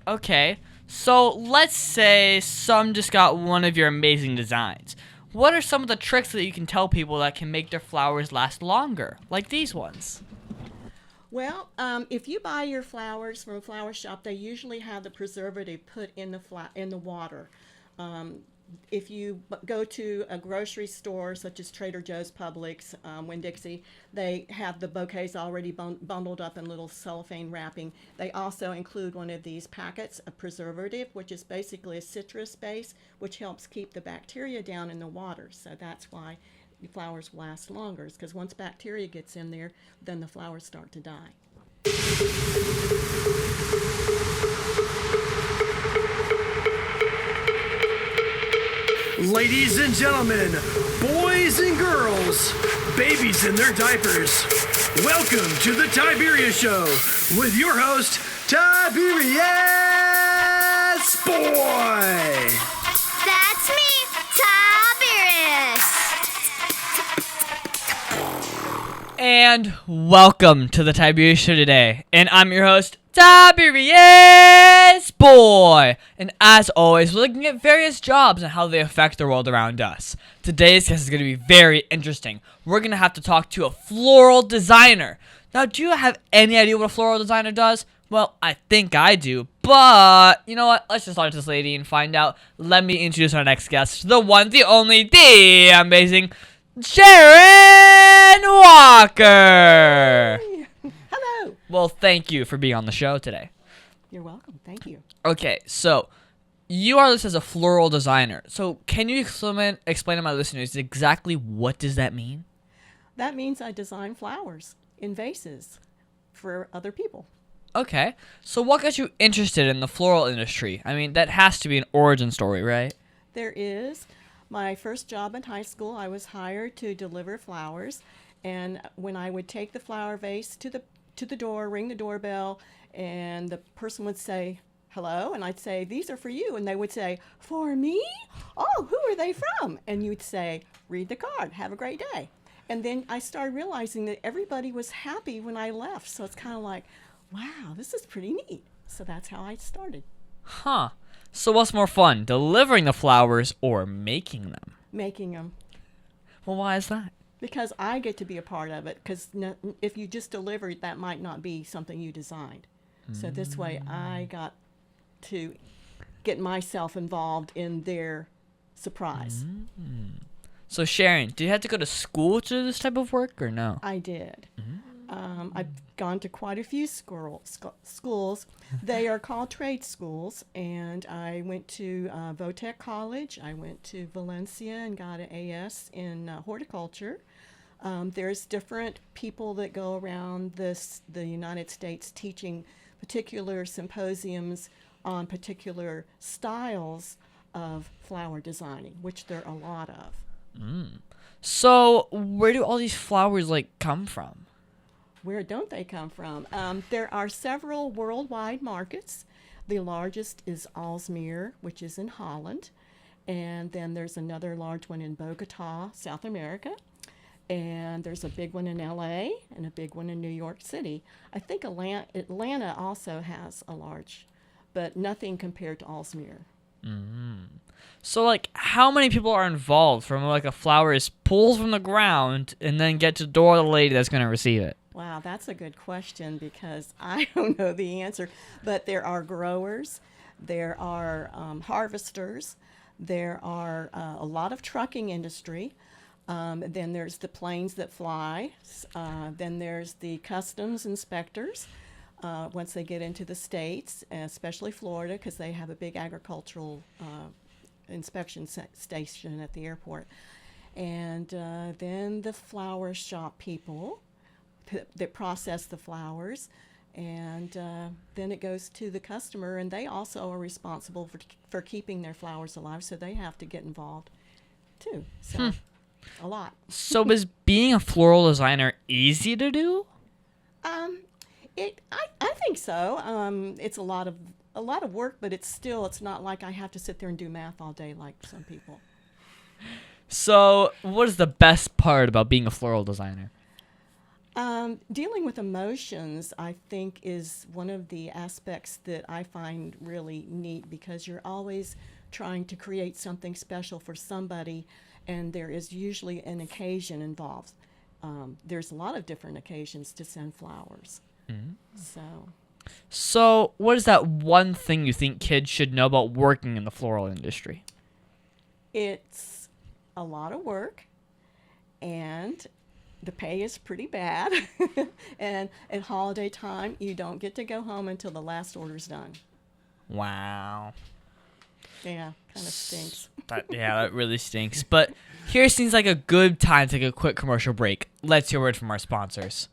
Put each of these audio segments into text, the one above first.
Okay, so let's say some just got one of your amazing designs. What are some of the tricks that you can tell people that can make their flowers last longer, like these ones? Well, if you buy your flowers from a flower shop, they usually have the preservative put in the water. Um, if you go to a grocery store such as Trader Joe's, Publix, Winn-Dixie, they have the bouquets already bundled up in little cellophane wrapping. They also include one of these packets of preservative, which is basically a citrus base, which helps keep the bacteria down in the water. So that's why the flowers last longer, because once bacteria gets in there, then the flowers start to die. Ladies and gentlemen, boys and girls, babies in their diapers, welcome to the Tiberius Show with your host, Tiberius Boy. That's me, Tiberius. And welcome to the Tiberius Show today. And I'm your host, Tiberius Boy. And as always, we're looking at various jobs and how they affect the world around us. Today's guest is going to be very interesting. We're going to have to talk to a floral designer. Now, do you have any idea what a floral designer does? Well, I think I do, but you know what? Let's just talk to this lady and find out. Let me introduce our next guest, the one, the only, the amazing Sharon Walker. Hello. Well, thank you for being on the show today. You're welcome. Thank you. Okay, so you are listed as a floral designer. So can you explain to my listeners exactly what does that mean? That means I design flowers in vases for other people. Okay, so what got you interested in the floral industry? I mean, that has to be an origin story, right? There is. My first job in high school, I was hired to deliver flowers, and when I would take the flower vase to the door, ring the doorbell, and the person would say, "Hello," and I'd say, "These are for you," and they would say, "For me? Oh, who are they from?" And you'd say, "Read the card. Have a great day." And then I started realizing that everybody was happy when I left, so it's kind of like, wow, this is pretty neat. So that's how I started. Huh. So what's more fun, delivering the flowers or making them? Making them. Well, why is that? Because I get to be a part of it. Because if you just delivered, that might not be something you designed. So this way, I got to get myself involved in their surprise. So Sharon, did you have to go to school to do this type of work or no? I did. I've gone to quite a few schools. They are called trade schools, and I went to Votech College. I went to Valencia and got an AS in horticulture. There's different people that go around the United States teaching particular symposiums on particular styles of flower designing, which there are a lot of. So where do all these flowers come from? Where don't they come from? There are several worldwide markets. The largest is Aalsmeer, which is in Holland. And then there's another large one in Bogota, South America. And there's a big one in LA and a big one in New York City. I think Atlanta also has a large, but nothing compared to Aalsmeer. So how many people are involved from a flower is pulled from the ground and then get to the door of the lady that's going to receive it? Wow, that's a good question because I don't know the answer. But there are growers, there are harvesters, there are a lot of trucking industry. Then there's the planes that fly. Then there's the customs inspectors once they get into the states, especially Florida, because they have a big agricultural inspection station at the airport. And then the flower shop people that process the flowers, and then it goes to the customer, and they also are responsible for keeping their flowers alive, so they have to get involved too. So a lot. So is being a floral designer easy to do? I think so. It's a lot of work, but it's not like I have to sit there and do math all day like some people. So what is the best part about being a floral designer? Dealing with emotions, I think, is one of the aspects that I find really neat because you're always trying to create something special for somebody, and there is usually an occasion involved. There's a lot of different occasions to send flowers. So, what is that one thing you think kids should know about working in the floral industry? It's a lot of work, and the pay is pretty bad. And at holiday time, you don't get to go home until the last order's done. Wow. Yeah, kind of stinks. That really stinks. But here seems like a good time to take a quick commercial break. Let's hear a word from our sponsors.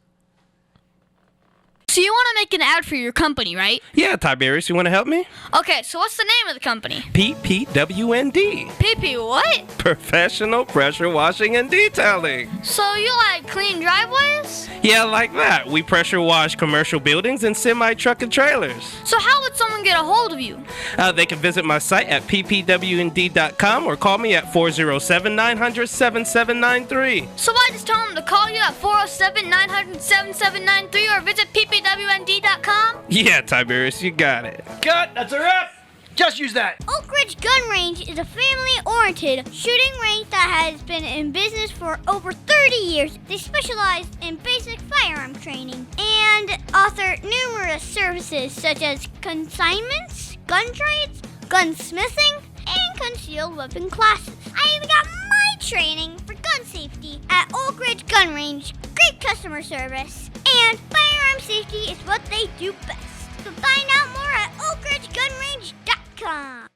So you want to make an ad for your company, right? Yeah, Tiberius, you want to help me? Okay, so what's the name of the company? PPWND. PP what? Professional Pressure Washing and Detailing. So you like clean driveways? Yeah, like that. We pressure wash commercial buildings and semi-truck and trailers. So how would someone get a hold of you? They can visit my site at ppwnd.com or call me at 407-900-7793. So I just tell them to call you at 407-900-7793 or visit ppwnd.com? Yeah, Tiberius, you got it. Cut! That's a wrap! Just use that! Oak Ridge Gun Range is a family-oriented shooting range that has been in business for over 30 years. They specialize in basic firearm training and offer numerous services such as consignments, gun trades, gunsmithing, and concealed weapon classes. I even got my training for gun safety at Oak Ridge Gun Range. Great customer service, and firearm safety is what they do best. So find out more at oakridgegunrange.com.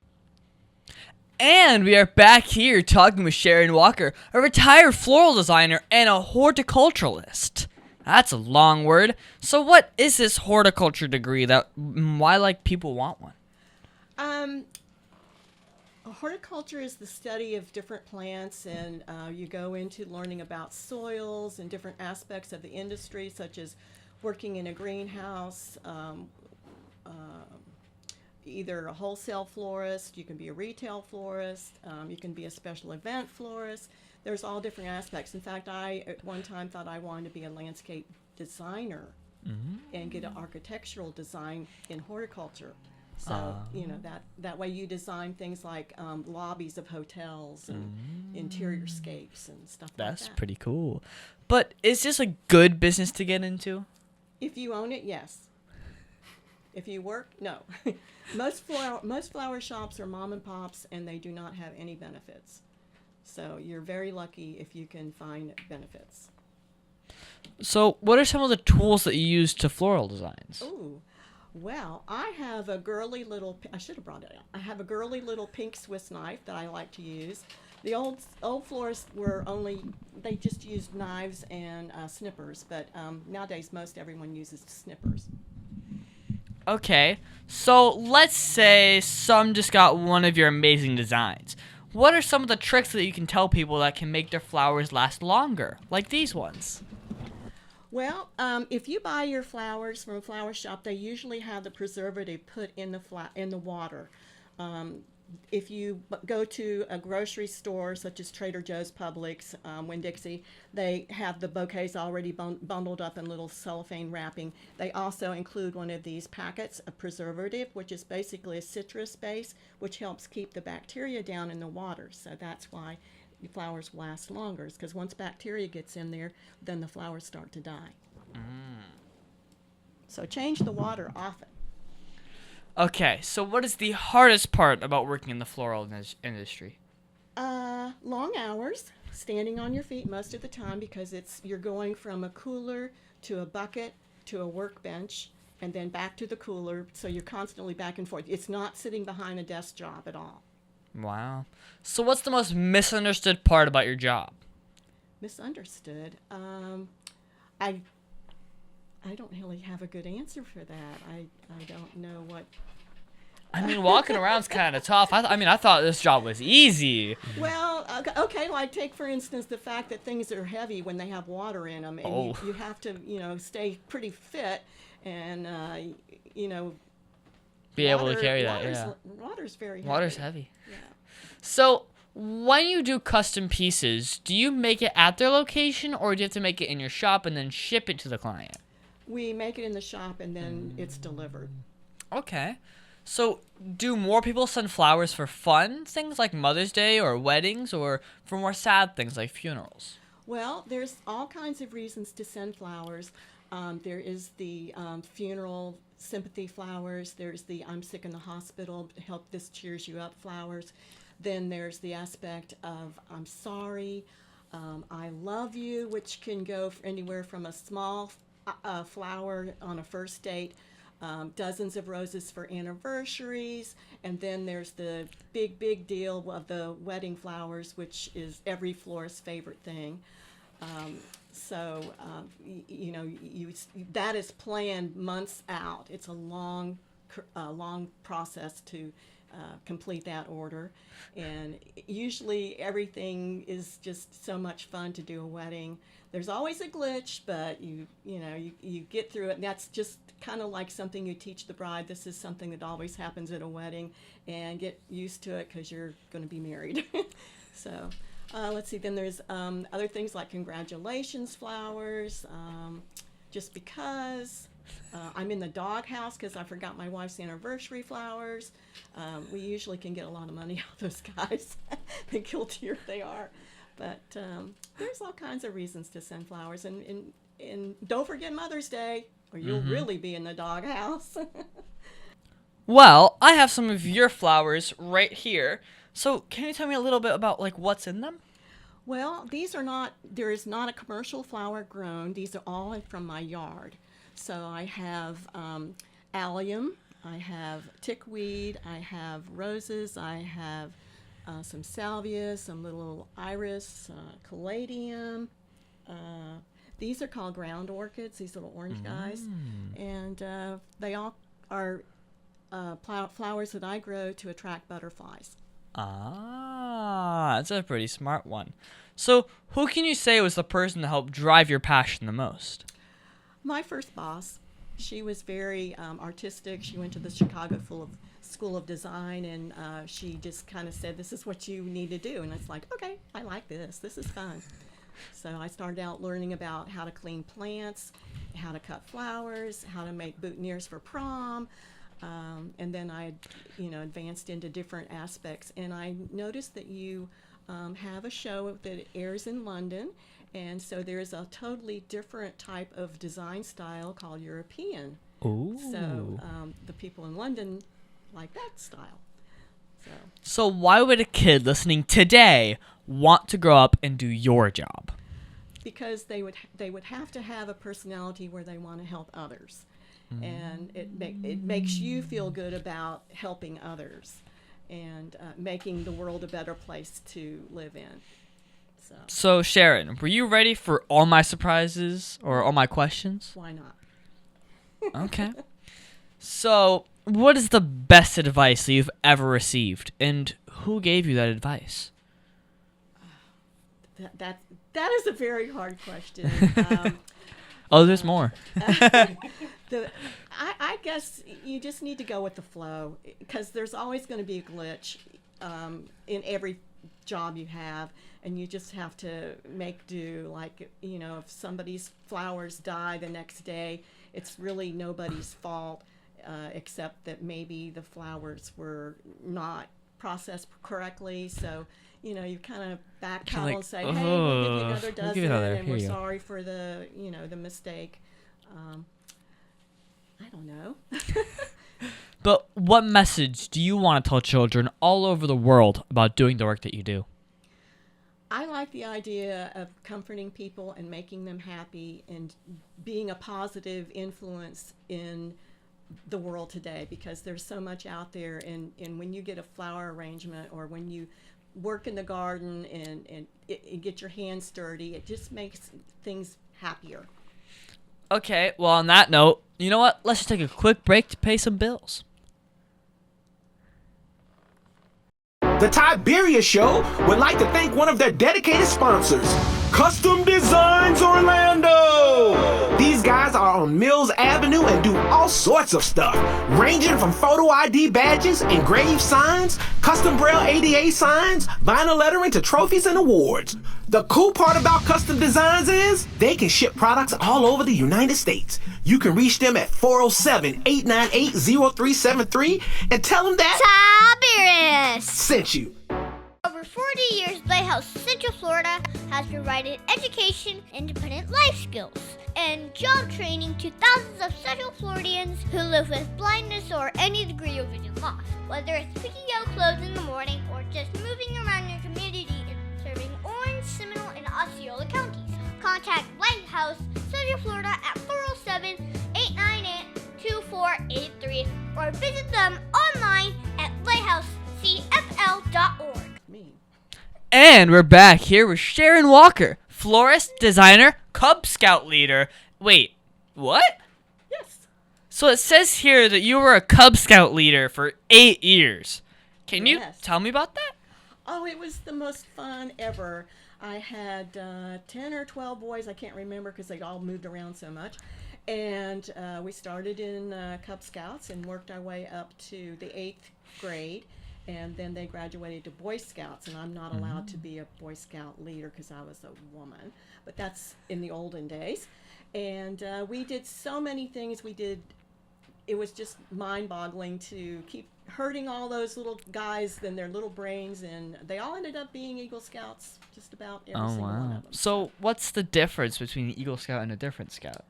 And we are back here talking with Sharon Walker, a retired floral designer and a horticulturalist. That's a long word. So what is this horticulture degree? Why people want one? Horticulture is the study of different plants, and you go into learning about soils and different aspects of the industry, such as working in a greenhouse, either a wholesale florist, you can be a retail florist, you can be a special event florist. There's all different aspects. In fact, I at one time thought I wanted to be a landscape designer and get an architectural design in horticulture. So, that way you design things like lobbies of hotels and interior scapes and stuff like that. That's pretty cool. But is this a good business to get into? If you own it, yes. If you work, no. Most flower shops are mom and pops, and they do not have any benefits. So you're very lucky if you can find benefits. So what are some of the tools that you use to floral designs? Ooh. Well, I have a girly little, I should have brought it out. I have a girly little pink Swiss knife that I like to use. The old florists they just used knives and snippers, but nowadays everyone uses snippers. Okay, so let's say some just got one of your amazing designs. What are some of the tricks that you can tell people that can make their flowers last longer, like these ones? Well, if you buy your flowers from a flower shop, they usually have the preservative put in the water. If you go to a grocery store such as Trader Joe's, Publix, Winn-Dixie, they have the bouquets already bundled up in little cellophane wrapping. They also include one of these packets of preservative, which is basically a citrus base, which helps keep the bacteria down in the water. So that's why the flowers last longer, because once bacteria gets in there, then the flowers start to die. So change the water often. Okay, so what is the hardest part about working in the floral industry? Long hours, standing on your feet most of the time, because you're going from a cooler to a bucket to a workbench and then back to the cooler, so you're constantly back and forth. It's not sitting behind a desk job at all. Wow. So what's the most misunderstood part about your job? Misunderstood? I don't really have a good answer for that. I don't know what. I mean, walking around's kind of tough. I thought this job was easy. Well, okay, like take for instance the fact that things are heavy when they have water in them, and you have to, stay pretty fit, and be able to carry that. Yeah. Water's very heavy. Water's heavy. Yeah. So, when you do custom pieces, do you make it at their location or do you have to make it in your shop and then ship it to the client? We make it in the shop and then it's delivered. Okay. So, do more people send flowers for fun things like Mother's Day or weddings, or for more sad things like funerals? Well, there's all kinds of reasons to send flowers. There is the funeral sympathy flowers. There's the I'm sick in the hospital, help this cheers you up flowers. Then there's the aspect of I'm sorry, I love you, which can go anywhere from a small flower on a first date, dozens of roses for anniversaries, and then there's the big deal of the wedding flowers, which is every florist's favorite thing. That is planned months out. It's a long process to complete that order, and usually everything is just so much fun to do a wedding. There's always a glitch, but you get through it, and that's just kind of like something you teach the bride. This is something that always happens at a wedding, and get used to it because you're going to be married. So let's see, then there's other things like congratulations flowers, just because. I'm in the doghouse because I forgot my wife's anniversary flowers. We usually can get a lot of money out of those guys, the guiltier they are. But there's all kinds of reasons to send flowers. And don't forget Mother's Day, or you'll really be in the doghouse. Well, I have some of your flowers right here. So can you tell me a little bit about what's in them? Well, there is not a commercial flower grown. These are all from my yard. So I have allium, I have tickweed, I have roses, I have some salvia, some little iris, caladium. These are called ground orchids, these little orange guys. And they all are flowers that I grow to attract butterflies. Ah, that's a pretty smart one. So who can you say was the person that helped drive your passion the most? My first boss, she was very artistic. She went to the Chicago School of Design, and she just kind of said, this is what you need to do. And it's like, okay, I like this. This is fun. So I started out learning about how to clean plants, how to cut flowers, how to make boutonnieres for prom. And then I, advanced into different aspects. And I noticed that you have a show that airs in London. And so there's a totally different type of design style called European. Ooh. So the people in London like that style. So why would a kid listening today want to grow up and do your job? Because they would have to have a personality where they want to help others. And it makes you feel good about helping others and making the world a better place to live in. So, Sharon, were you ready for all my surprises or all my questions? Why not? Okay. So, what is the best advice that you've ever received, and who gave you that advice? That is a very hard question. Oh, there's more. I guess you just need to go with the flow, because there's always going to be a glitch in every job you have, and you just have to make do. Like, if somebody's flowers die the next day, it's really nobody's fault, except that maybe the flowers were not processed correctly. So, you kind of backpedal and say, hey, we'll give you another dozen, and we're sorry for the, the mistake. I don't know. But what message do you want to tell children all over the world about doing the work that you do? I like the idea of comforting people and making them happy and being a positive influence in the world today, because there's so much out there, and when you get a flower arrangement, or when you work in the garden and get your hands dirty, it just makes things happier. Okay, well, on that note, you know what? Let's just take a quick break to pay some bills. The Tiberius Show would like to thank one of their dedicated sponsors, Custom Designs Orlando. These guys are on Mills Avenue and do all sorts of stuff, ranging from photo ID badges, engraved signs, custom braille ADA signs, vinyl lettering to trophies and awards. The cool part about Custom Designs is they can ship products all over the United States. You can reach them at 407-898-0373 and tell them that Tiberius! sent you. Over 40 years, Lighthouse Central Florida has provided education, independent life skills, and job training to thousands of Central Floridians who live with blindness or any degree of vision loss. Whether it's picking out clothes in the morning or just moving around your community and serving Orange, Seminole, and Osceola counties, contact Lighthouse Central Florida at 407-898-2483 or visit them online at lighthousecfl.org. And we're back here with Sharon Walker, florist, designer, Cub Scout leader. Wait, what? Yes. So it says here that you were a Cub Scout leader for 8 years. Can you Yes. tell me about that? Oh, it was the most fun ever. I had 10 or 12 boys. I can't remember because they all moved around so much. And we started in Cub Scouts and worked our way up to the 8th grade. And then they graduated to Boy Scouts, and I'm not allowed to be a Boy Scout leader because I was a woman. But that's in the olden days. And we did so many things. It was just mind-boggling to keep hurting all those little guys and their little brains, and they all ended up being Eagle Scouts, just about every single one of them. So what's the difference between an Eagle Scout and a different Scout?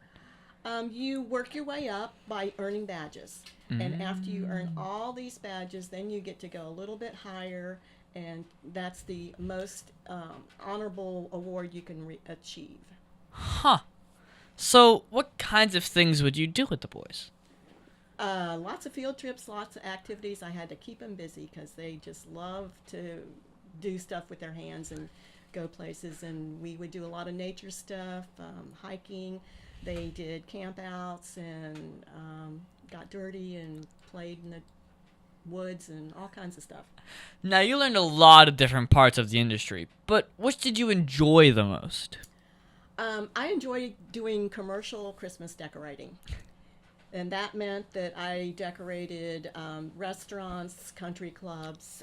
You work your way up by earning badges. And after you earn all these badges, then you get to go a little bit higher, and that's the most honorable award you can achieve. Huh. So what kinds of things would you do with the boys? Lots of field trips, lots of activities. I had to keep them busy because they just love to do stuff with their hands and go places. And we would do a lot of nature stuff, hiking. They did campouts and got dirty and played in the woods and all kinds of stuff. Now, you learned a lot of different parts of the industry, but which did you enjoy the most? I enjoyed doing commercial Christmas decorating. And that meant that I decorated restaurants, country clubs,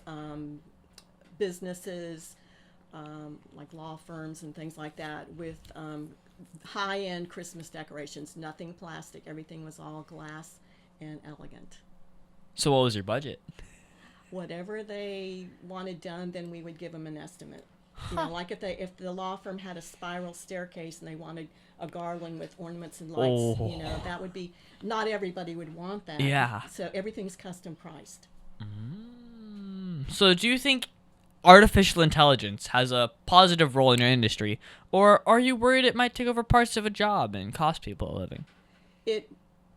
businesses, like law firms and things like that with high-end Christmas decorations, nothing plastic. Everything was all glass and elegant. So what was your budget? Whatever they wanted done, then we would give them an estimate. You know, like if the law firm had a spiral staircase and they wanted a garland with ornaments and lights, you know, that would be, not everybody would want that. Yeah. So everything's custom priced. So do you think artificial intelligence has a positive role in your industry, or are you worried it might take over parts of a job and cost people a living?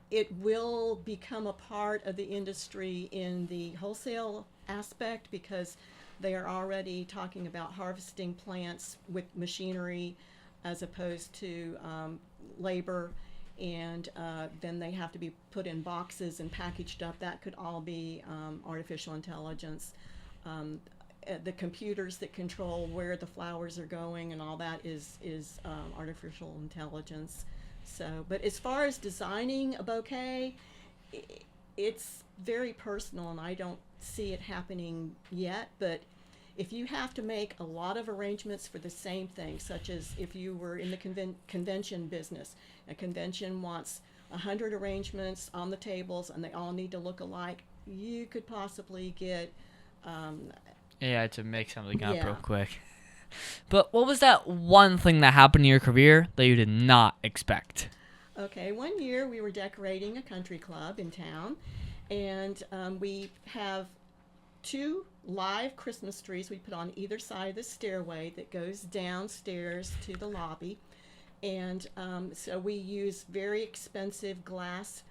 It will become a part of the industry in the wholesale aspect because they are already talking about harvesting plants with machinery as opposed to labor, and then they have to be put in boxes and packaged up. That could all be artificial intelligence. The computers that control where the flowers are going and all that is artificial intelligence. So, but as far as designing a bouquet, it's very personal, and I don't see it happening yet. But if you have to make a lot of arrangements for the same thing, such as if you were in the convention business, a convention wants 100 arrangements on the tables, and they all need to look alike, you could possibly get AI to make something up Yeah. real quick. But what was that one thing that happened in your career that you did not expect? Okay, one year we were decorating a country club in town, and we have 2 live Christmas trees we put on either side of the stairway that goes downstairs to the lobby. And so we use very expensive glass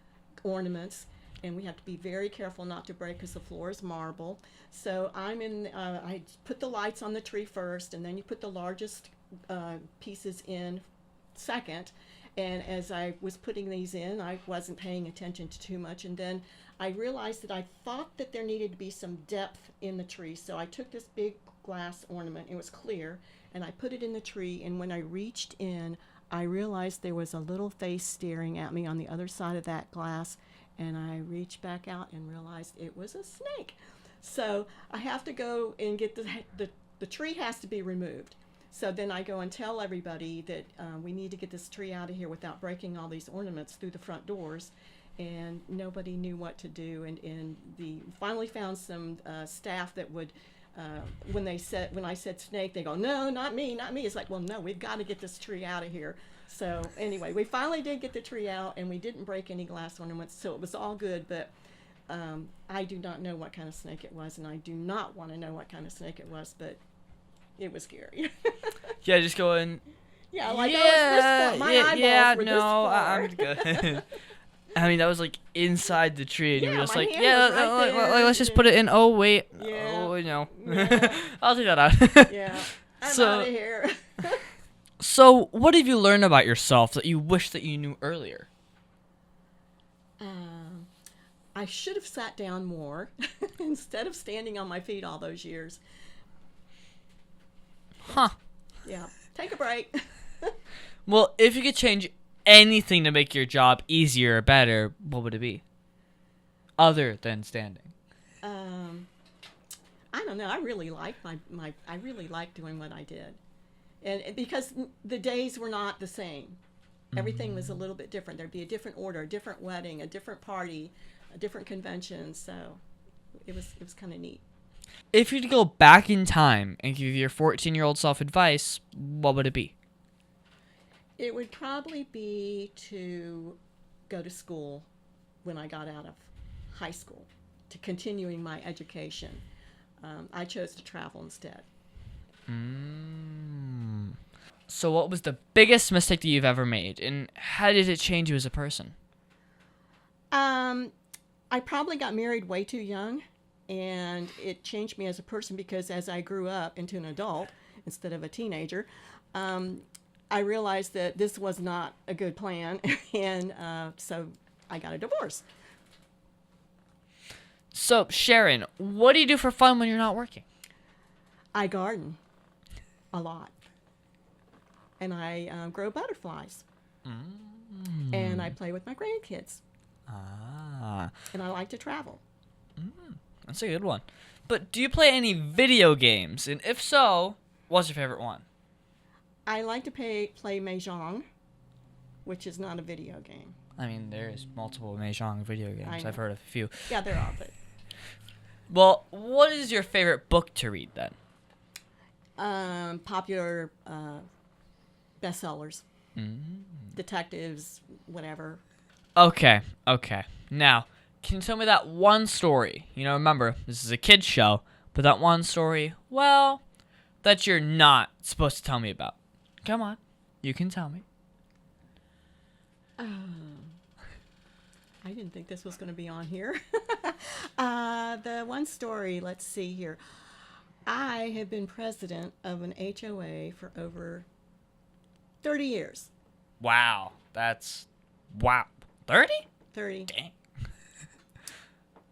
ornaments, and we have to be very careful not to break because the floor is marble. So I put the lights on the tree first, and then you put the largest pieces in second. And as I was putting these in, I wasn't paying attention to too much, and then I realized that I thought that there needed to be some depth in the tree. So I took this big glass ornament. It was clear, and I put it in the tree, and when I reached in, I realized there was a little face staring at me on the other side of that glass, and I reached back out and realized it was a snake. So I have to go and get the tree has to be removed. So then I go and tell everybody that we need to get this tree out of here without breaking all these ornaments through the front doors. And nobody knew what to do. And finally found some staff that would, when I said snake, they go, no, not me. It's like, well, no, we've got to get this tree out of here. So anyway, we finally did get the tree out, and we didn't break any glass ornaments, so it was all good. But I do not know what kind of snake it was, and I do not want to know what kind of snake it was, but it was scary. Yeah, just going. Yeah, like that was this far. My eyeballs were this far. I'm good. I mean, that was like inside the tree, and you were just my like, hand yeah, was right there. let's just put it in. Oh wait, Yeah. oh no, Yeah. I'll take that out. Yeah, I'm So- out of here. So, what have you learned about yourself that you wish that you knew earlier? I should have sat down more instead of standing on my feet all those years. Huh. Yeah, take a break. Well, if you could change anything to make your job easier or better, what would it be? Other than standing. I don't know. I really liked I really liked doing what I did, and because the days were not the same. Everything was a little bit different. There'd be a different order, a different wedding, a different party, a different convention. So it was kind of neat. If you could go back in time and give your 14-year-old self advice, what would it be? It would probably be to go to school when I got out of high school, to continuing my education. I chose to travel instead. So what was the biggest mistake that you've ever made, and how did it change you as a person? I probably got married way too young, and it changed me as a person because as I grew up into an adult instead of a teenager, I realized that this was not a good plan, and so I got a divorce. So, Sharon, what do you do for fun when you're not working? I garden a lot, and I grow butterflies, and I play with my grandkids, and I like to travel. That's a good one. But do you play any video games? And if so, what's your favorite one? I like to play Mahjong, which is not a video game. I mean, there's multiple Mahjong video games. I've heard of a few. Yeah, there are, but Well, what is your favorite book to read then? popular bestsellers, detectives, whatever. Okay. Now, can you tell me that one story? You know, remember, this is a kid's show, but that one story, well, that you're not supposed to tell me about. Come on. You can tell me. I didn't think this was going to be on here. The one story, let's see here. I have been president of an HOA for over 30 years. Wow. Wow. 30? 30. Dang.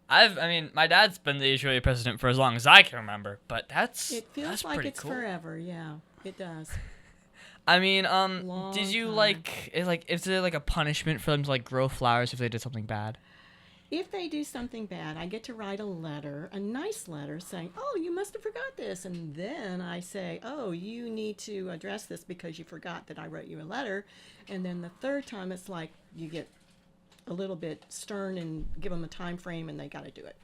I mean, my dad's been the HOA president for as long as I can remember, but that's It feels that's like pretty it's cool. forever. Yeah, it does. I mean, Long did you time. is there like a punishment for them to like grow flowers if they did something bad? If they do something bad, I get to write a letter, a nice letter, saying, "Oh, you must have forgot this," and then I say, "Oh, you need to address this because you forgot that I wrote you a letter," and then the third time it's like you get a little bit stern and give them a time frame, and they got to do it.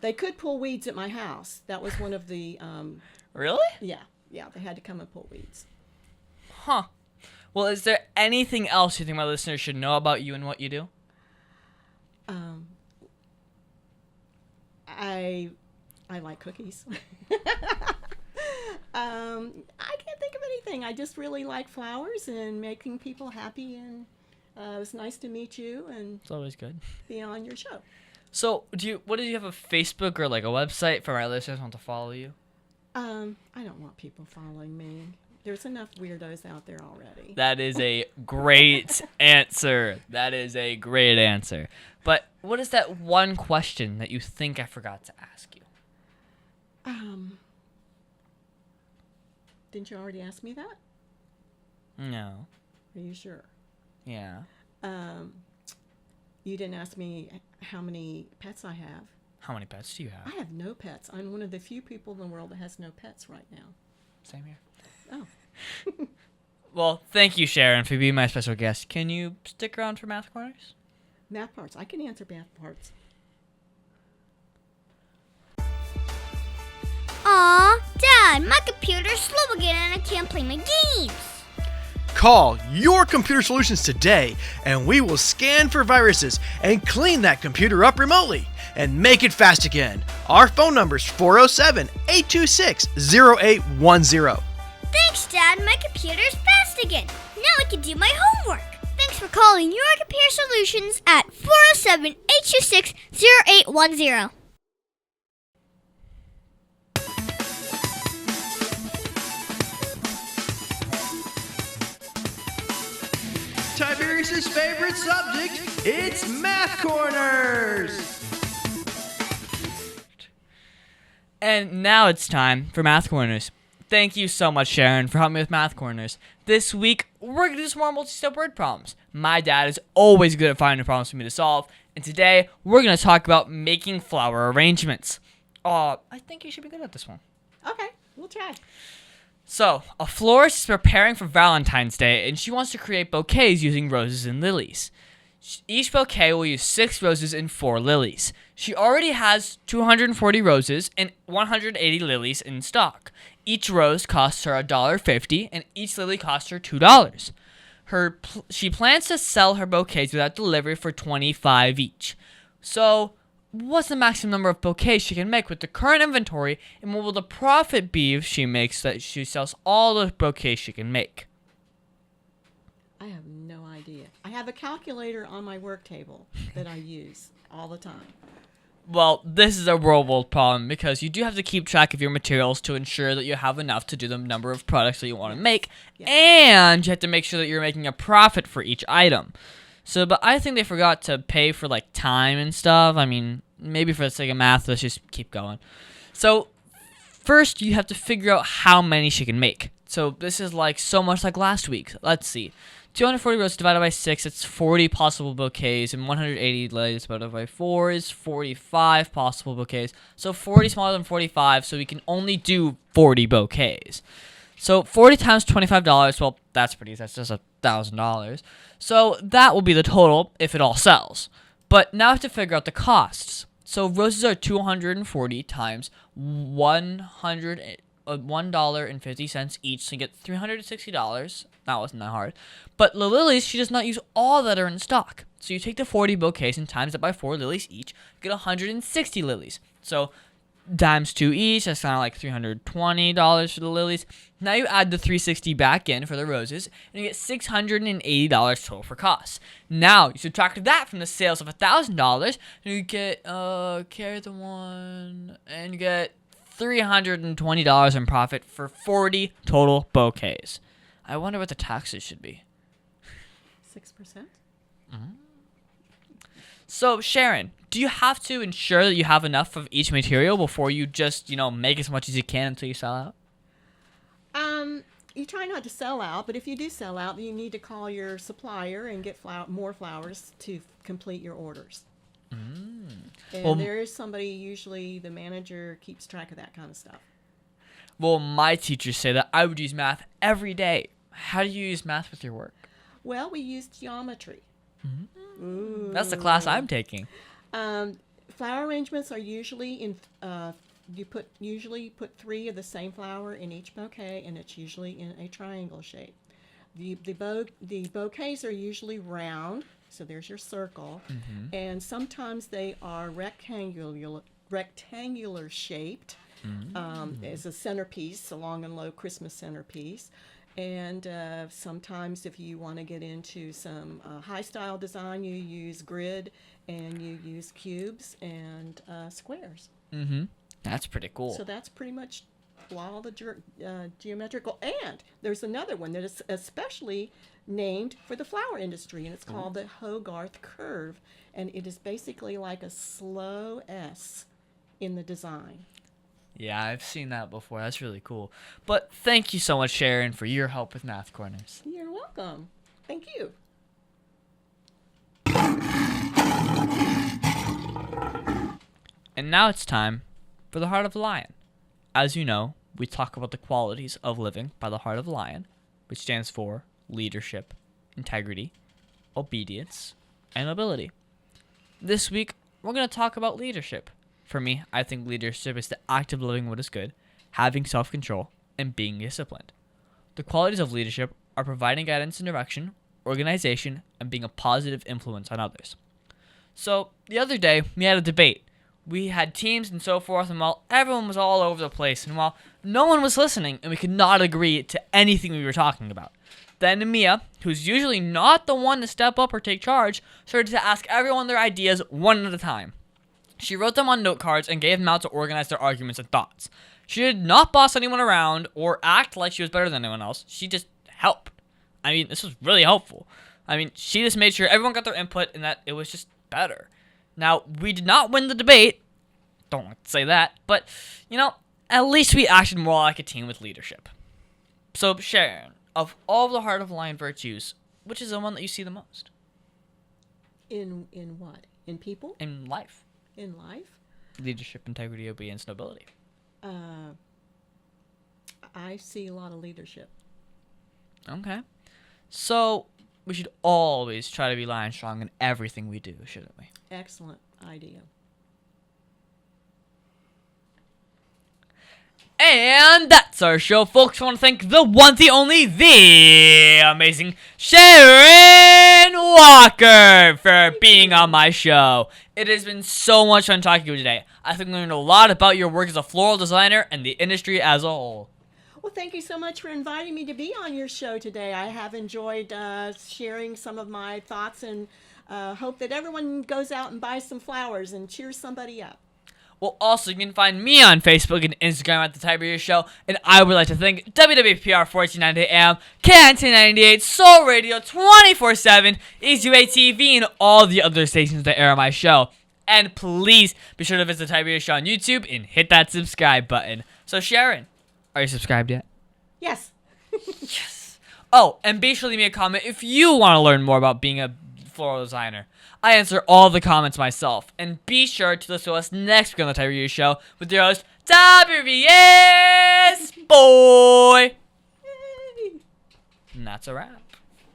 They could pull weeds at my house. That was one of the Really? yeah, they had to come and pull weeds. Huh. Well, is there anything else you think my listeners should know about you and what you do? I like cookies. I can't think of anything. I just really like flowers and making people happy, and it was nice to meet you and It's always good. be on your show. So, do you have a Facebook or like a website for my listeners who want to follow you? I don't want people following me. There's enough weirdos out there already. That is a great answer. That is a great answer. But what is that one question that you think I forgot to ask you? Didn't you already ask me that? No. Are you sure? Yeah. You didn't ask me how many pets I have. How many pets do you I have? have no pets. I'm one of the few people in the world that has no pets right now. Same here. Oh. Well, thank you, Sharon, for being my special guest. Can you stick around for Math Corners? Math parts. I can answer math parts. Aw, Dad, my computer's slow again and I can't play my games. Call your computer solutions today, and we will scan for viruses and clean that computer up remotely and make it fast again. Our phone number is 407-826-0810. Thanks, Dad. My computer's fast again. Now I can do my homework. Thanks for calling your computer solutions at 407-826-0810. Tiberius' favorite subject, it's Math Corners! And now it's time for Math Corners. Thank you so much, Sharon, for helping me with Math Corners. This week, we're going to do some more multi-step word problems. My dad is always good at finding problems for me to solve, and today, we're going to talk about making flower arrangements. I think you should be good at this one. Okay, we'll try. So, a florist is preparing for Valentine's Day, and she wants to create bouquets using roses and lilies. Each bouquet will use 6 roses and 4 lilies. She already has 240 roses and 180 lilies in stock. Each rose costs her $1.50, and each lily costs her $2. She plans to sell her bouquets without delivery for $25 each. So, what's the maximum number of bouquets she can make with the current inventory, and what will the profit be if she sells all the bouquets she can make? I have no idea. I have a calculator on my work table that I use all the time. Well, this is a real-world problem because you do have to keep track of your materials to ensure that you have enough to do the number of products that you want to make, and you have to make sure that you're making a profit for each item. So, but I think they forgot to pay for, like, time and stuff. I mean, maybe for the sake of math, let's just keep going. So, first, you have to figure out how many she can make. So, this is like so much like last week. Let's see. 240 roses divided by 6, it's 40 possible bouquets, and 180 lilies divided by 4 is 45 possible bouquets. So 40 smaller than 45, so we can only do 40 bouquets. So 40 times $25, well, that's pretty easy. That's just $1,000. So that will be the total if it all sells. But now I have to figure out the costs. So roses are 240 times $1.50 each, so you get $360. That wasn't that hard. But the lilies, she does not use all that are in stock. So you take the 40 bouquets and times it by 4 lilies each, you get 160 lilies. So times 2 each, that's kind of like $320 for the lilies. Now you add the $360 back in for the roses, and you get $680 total for costs. Now you subtract that from the sales of $1,000, and you get carry the one, and you get $320 in profit for 40 total bouquets. I wonder what the taxes should be. 6%? So, Sharon, do you have to ensure that you have enough of each material before you just, make as much as you can until you sell out? You try not to sell out, but if you do sell out, then you need to call your supplier and get more flowers to complete your orders. And Well, there is somebody, usually the manager keeps track of that kind of stuff. Well, my teachers say that I would use math every day. How do you use math with your work? Well, we use geometry. Ooh. That's the class I'm taking. Flower arrangements are usually in. You usually put 3 of the same flower in each bouquet, and it's usually in a triangle shape. The bouquets are usually round, so there's your circle, and sometimes they are rectangular shaped as a centerpiece, a long and low Christmas centerpiece. And sometimes if you want to get into some high style design, you use grid and you use cubes and squares. That's pretty cool. So that's pretty much all the geometrical. And there's another one that is especially named for the flower industry, and it's called the Hogarth curve. And it is basically like a slow S in the design. Yeah, I've seen that before. That's really cool. But thank you so much, Sharon, for your help with Math Corners. You're welcome. Thank you. And now it's time for the Heart of the Lion. As you know, we talk about the qualities of living by the Heart of the Lion, which stands for leadership, integrity, obedience, and ability. This week, we're going to talk about leadership. For me, I think leadership is the act of living what is good, having self-control, and being disciplined. The qualities of leadership are providing guidance and direction, organization, and being a positive influence on others. So, the other day, we had a debate. We had teams and so forth, and while everyone was all over the place, and while no one was listening, and we could not agree to anything we were talking about, then Mia, who's usually not the one to step up or take charge, started to ask everyone their ideas one at a time. She wrote them on note cards and gave them out to organize their arguments and thoughts. She did not boss anyone around or act like she was better than anyone else. She just helped. I mean, this was really helpful. I mean, she just made sure everyone got their input and that it was just better. Now, we did not win the debate. Don't like to say that. But, at least we acted more like a team with leadership. So, Sharon, of all the Heart of the Lion virtues, which is the one that you see the most? In what? In people? In life. In life? Leadership, integrity, obedience, nobility. I see a lot of leadership. Okay. So, we should always try to be lion strong in everything we do, shouldn't we? Excellent idea. And that's our show, folks. I want to thank the one, the only, the amazing Sharon Walker for being on my show. It has been so much fun talking to you today. I think we learned a lot about your work as a floral designer and the industry as a whole. Well, thank you so much for inviting me to be on your show today. I have enjoyed sharing some of my thoughts and hope that everyone goes out and buys some flowers and cheers somebody up. Well, also, you can find me on Facebook and Instagram at The Tiberius Show, and I would like to thank WWPR 1490 AM, KN1098, Soul Radio 24/7, EasyWay TV, and all the other stations that air my show. And please be sure to visit The Tiberius Show on YouTube and hit that subscribe button. So, Sharon, are you subscribed yet? Yes. Yes. Oh, and be sure to leave me a comment if you want to learn more about being a floral designer. I answer all the comments myself. And be sure to listen to us next week on The Tiberius Show with your host, Tiberius Boy. Yay. And that's a wrap.